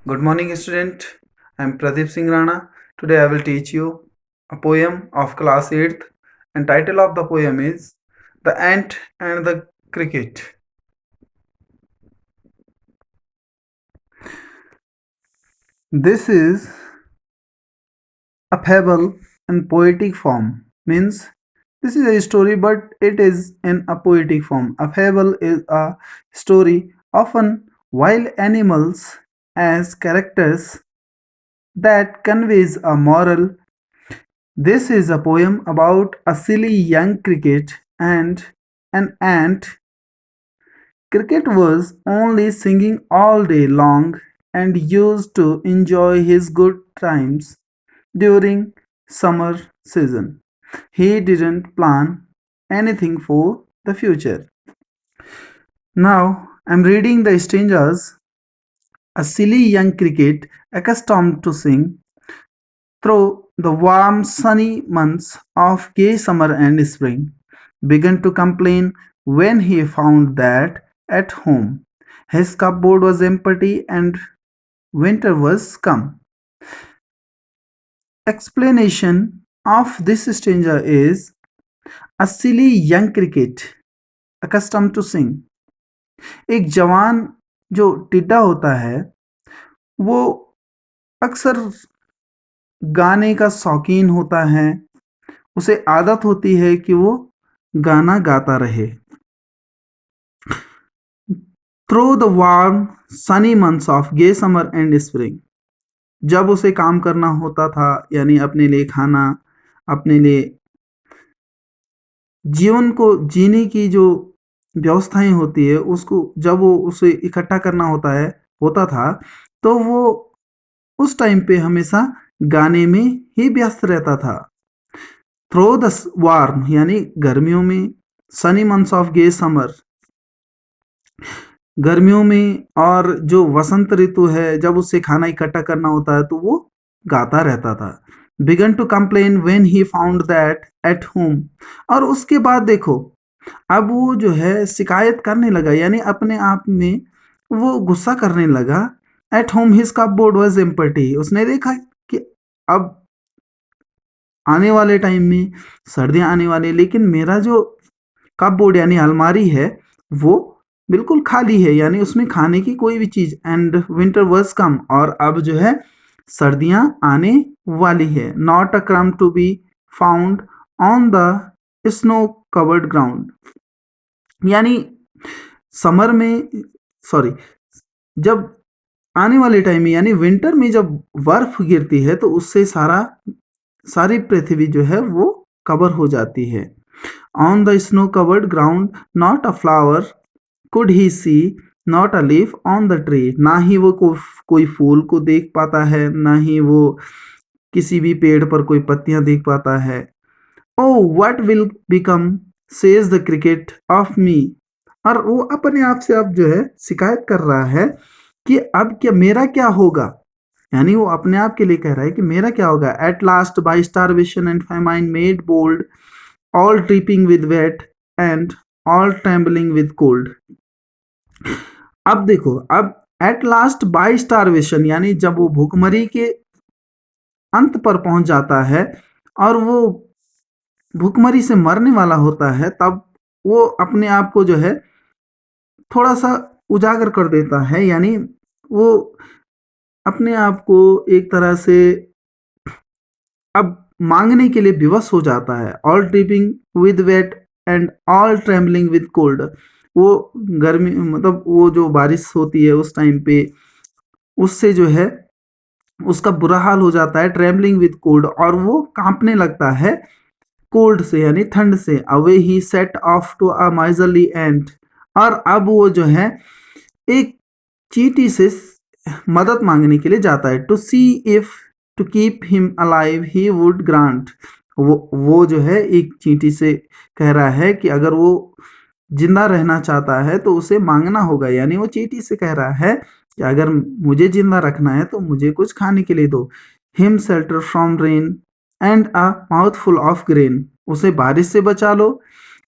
Good morning, student. I am Pradeep Singh Rana. Today I will teach you a poem of class 8th, and title of the poem is The Ant and the Cricket. This is a fable in poetic form. Means this is a story, but it is in a poetic form. A fable is a story often wild animals as characters that conveys a moral. This is a poem about a silly young cricket and an ant. Cricket was only singing all day long and used to enjoy his good times during summer season. He didn't plan anything for the future. Now I'm reading the strangers. A silly young cricket accustomed to sing through the warm sunny months of gay summer and spring, began to complain when he found that at home his cupboard was empty and winter was come. Explanation of this stranger is a silly young cricket accustomed to sing. एक जवान जो टिड्डा होता है वो अक्सर गाने का शौकीन होता है, उसे आदत होती है कि वो गाना गाता रहे। Through the warm sunny months of gay summer and spring, जब उसे काम करना होता था यानी अपने लिए खाना, अपने लिए जीवन को जीने की जो व्यवस्थाएं होती है उसको जब वो उसे इकट्ठा करना होता था तो वो उस टाइम पे हमेशा गाने में ही व्यस्त रहता था। थ्रो द वार्म यानी गर्मियों में, sunny months of gay summer गर्मियों में, और जो वसंत ऋतु है जब उसे खाना इकट्ठा करना होता है तो वो गाता रहता था। Began to complain when he found that at home, और उसके बाद देखो अब वो जो है शिकायत करने लगा यानी अपने आप में वो गुस्सा करने लगा। At home his cupboard was empty, उसने देखा कि अब आने वाले टाइम में सर्दियां आने वाली, लेकिन मेरा जो कपबोर्ड यानी अलमारी है वो बिल्कुल खाली है, यानी उसमें खाने की कोई भी चीज। एंड विंटर वर्स कम, और अब जो है सर्दियां आने वाली है। Not a crumb to be found on the snow covered ground, यानी समर में, सॉरी, जब आने वाले टाइम में यानी विंटर में जब बर्फ गिरती है तो उससे सारी पृथ्वी जो है वो कवर हो जाती है। On the snow covered ground not a flower could he see, not a leaf on the tree, ना ही वो कोई फूल को देख पाता है, ना ही वो किसी भी पेड़ पर कोई पत्तियां देख पाता है। Oh what will become says the cricket of me, और वो अपने आप से अब जो है शिकायत कर रहा है कि अब क्या मेरा क्या होगा, यानी वो अपने आप के लिए कह रहा है कि मेरा क्या होगा। At last by starvation and famine made bold, all dripping with wet and all trembling with cold. अब देखो, अब एट लास्ट बाय स्टारवेशन यानी जब वो भूखमरी के अंत पर पहुंच जाता है और वो भूखमरी से मरने वाला होता है, तब वो अपने आप को जो है थोड़ा सा उजागर कर देता है, यानी वो अपने आप को एक तरह से अब मांगने के लिए विवश हो जाता है। All tripping with wet and all trembling with cold, वो गर्मी मतलब वो जो बारिश होती है उस टाइम पे उससे जो है उसका बुरा हाल हो जाता है। ट्रेम्बलिंग विद कोल्ड, और वो कांपने लगता है कोल्ड से यानी ठंड से। Away he set off to a miserly ant, और अब वो जो है एक चींटी से मदद मांगने के लिए जाता है। To see if to keep him alive he would grant, वो जो है एक चींटी से कह रहा है कि अगर वो जिंदा रहना चाहता है तो उसे मांगना होगा, यानी वो चींटी से कह रहा है कि अगर मुझे जिंदा रखना है तो मुझे कुछ खाने के लिए दो। Him shelter from rain and a mouthful of grain, उसे बारिश से बचा लो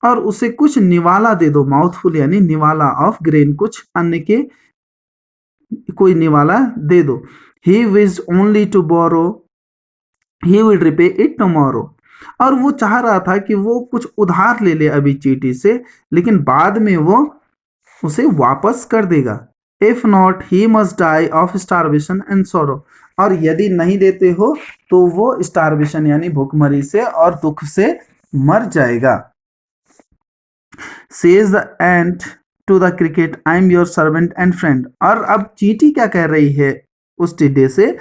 और उसे कुछ निवाला दे दो। माउथफुल यानी निवाला, ऑफ ग्रेन कुछ अन्न के कोई निवाला दे दो। He wished only to borrow, he will repay it tomorrow. और वो चाह रहा था कि वो कुछ उधार ले ले अभी चींटी से, लेकिन बाद में वो उसे वापस कर देगा। If not he must die of starvation and sorrow. और यदि नहीं देते हो तो वो स्टारवेशन यानी भूखमरी से और दुख से मर जाएगा। Says the ant to the cricket, I am your servant and friend. और अब चींटी क्या कह रही है उस टिड्डे से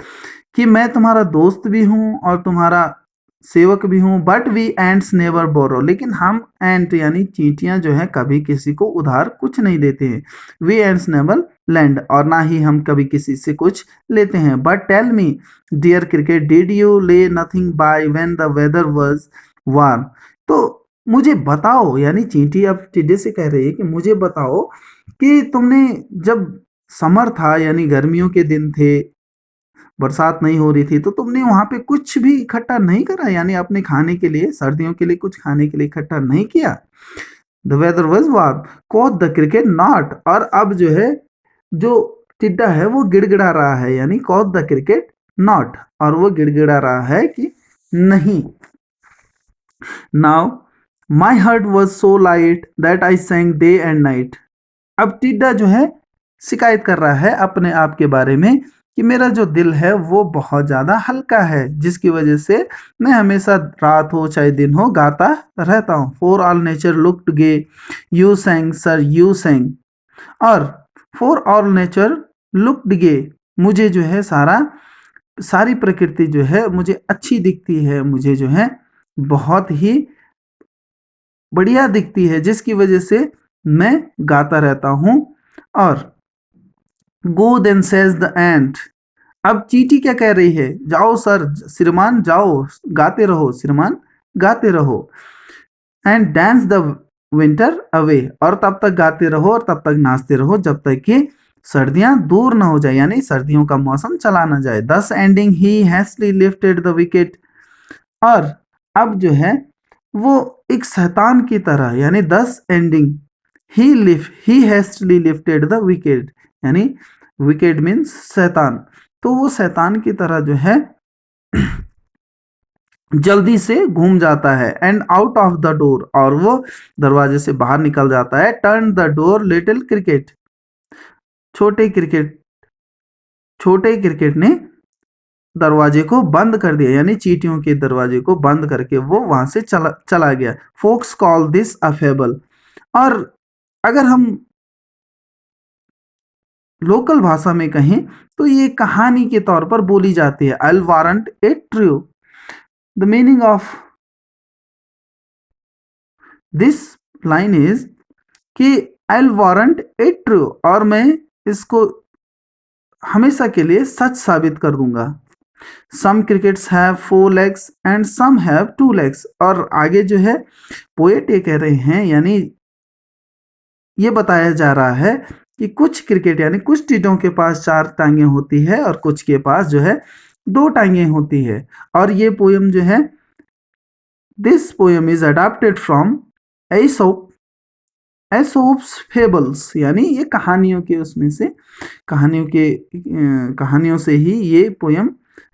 कि मैं तुम्हारा दोस्त भी हूं और तुम्हारा सेवक भी हूं, बट वी एंट्स नेवर बोरो। लेकिन हम एंट यानी चींटियां जो है कभी किसी को उधार कुछ नहीं देते हैं। वी एंट्स नेवर लैंड, और ना ही हम कभी किसी से कुछ लेते हैं। But tell me dear cricket, did you lay nothing by when the weather was warm. तो मुझे बताओ, यानी चींटी अब टिड्डे से कह रही है कि मुझे बताओ कि तुमने जब समर था यानी गर्मियों के दिन थे, बरसात नहीं हो रही थी, तो तुमने वहां पे कुछ भी इकट्ठा नहीं करा, यानी अपने खाने के लिए, सर्दियों के लिए कुछ खाने के लिए इकट्ठा नहीं किया। The weather was warm, quoth the cricket not. और अब जो है जो टिड्डा है वो गिड़गिड़ा रहा है, यानी कोट द क्रिकेट नॉट, और वो गिड़गिड़ा रहा है कि नहीं। Now my heart was so light that I sang day and night. अब टिड्डा जो है शिकायत कर रहा है अपने आप के बारे में कि मेरा जो दिल है वो बहुत ज़्यादा हल्का है, जिसकी वजह से मैं हमेशा रात हो चाहे दिन हो गाता रहता हूँ। For all nature looked gay, you sang sir you sang. और for all nature looked gay, मुझे जो है सारी प्रकृति जो है मुझे अच्छी दिखती है, मुझे जो है बहुत ही बढ़िया दिखती है, जिसकी वजह से मैं गाता रहता हूँ। और गो देन सेज द एंट। अब चींटी क्या कह रही है, जाओ सर श्रीमान जाओ, गाते रहो श्रीमान, गाते रहो। And dance the winter away, और तब तक गाते रहो और तब तक नाचते रहो जब तक कि सर्दियां दूर ना हो जाए, यानी सर्दियों का मौसम चला ना जाए। Thus ending he hastily lifted the wicket. और अब जो है वो एक शैतान की तरह, यानी thus ending he hastily lifted the wicket, यानी विकेट मीन्स शैतान। तो वो शैतान की तरह जो है जल्दी से घूम जाता है। And out of the door, और वो दरवाजे से बाहर निकल जाता है। Turn the door little cricket, छोटे क्रिकेट छोटे क्रिकेट ने दरवाजे को बंद कर दिया, यानी चींटियों के दरवाजे को बंद करके वो वहां से चला गया। Folks call this a fable. और अगर हम लोकल भाषा में कहें तो ये कहानी के तौर पर बोली जाती है। I warrant it true. The meaning of this line is कि आई वारंट इट ट्रू, और मैं इसको हमेशा के लिए सच साबित कर दूंगा। Some crickets have 4 legs and some have 2 legs। और आगे जो है पोएट ये कह रहे हैं, यानी ये बताया जा रहा है कि कुछ क्रिकेट यानी कुछ टिड्डों के पास 4 टांगें होती है और कुछ के पास जो है 2 टांगें होती है। और ये पोयम जो है, this poem is adopted from Aesop Aesop's fables, यानी ये कहानियों के उसमें से कहानियों से ही ये पोयम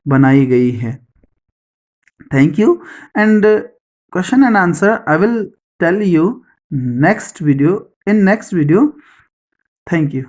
बनाई गई है। Thank you. And question and answer I will tell you next video, in next video. Thank you.